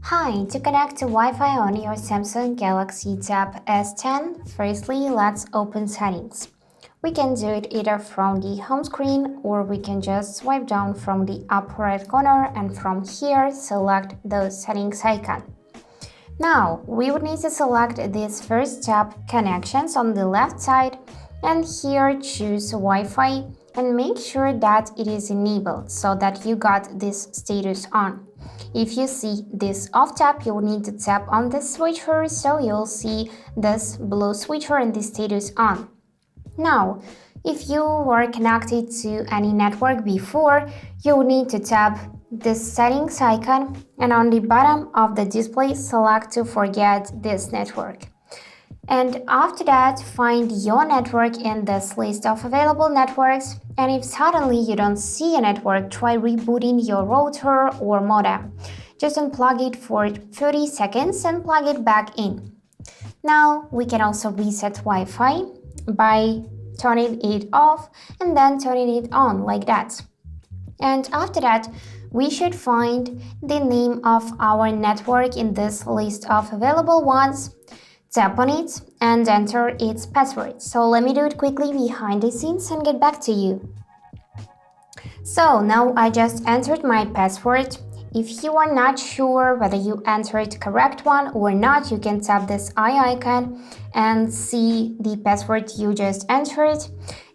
Hi, to connect to Wi-Fi on your Samsung Galaxy Tab S10, firstly, let's open Settings. We can do it either from the home screen or we can just swipe down from the upper right corner and from here select the settings icon. Now, we would need to select this first tab Connections on the left side and here choose Wi-Fi and make sure that it is enabled so that you got this status on. If you see this off tab, you will need to tap on this switcher so you'll see this blue switcher and the status on. Now, if you were connected to any network before, you will need to tap this settings icon and on the bottom of the display select to forget this network. And after that, find your network in this list of available networks, and if suddenly you don't see a network, try rebooting your router or modem. Just unplug it for 30 seconds and plug it back in. Now we can also reset Wi-Fi by turning it off and then turning it on like that. And after that, we should find the name of our network in this list of available ones. Tap on it and enter its password. So let me do it quickly behind the scenes and get back to you. So now I just entered my password. If you are not sure whether you entered correct one or not, you can tap this eye icon and see the password you just entered.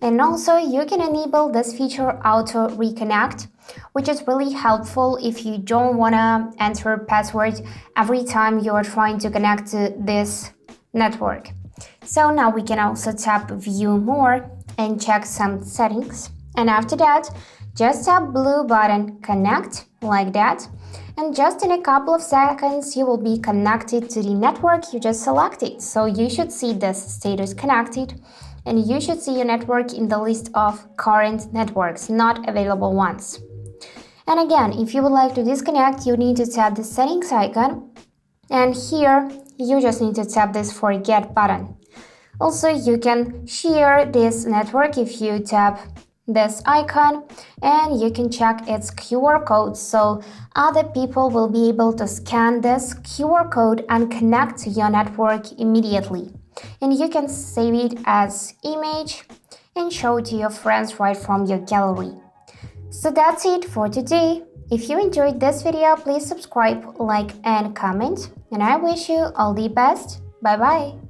And also you can enable this feature auto reconnect, which is really helpful if you don't want to enter password every time you are trying to connect to this network. So now we can also tap view more and check some settings, and after that just tap blue button connect like that, and just in a couple of seconds you will be connected to the network you just selected. So you should see this status connected and you should see your network in the list of current networks, not available ones. And again, if you would like to disconnect, you need to tap the settings icon, and here you just need to tap this forget button. Also, you can share this network if you tap this icon, and you can check its QR code so other people will be able to scan this QR code and connect to your network immediately. And you can save it as image and show it to your friends right from your gallery. So that's it for today. If you enjoyed this video, please subscribe, like and comment, and I wish you all the best. Bye bye.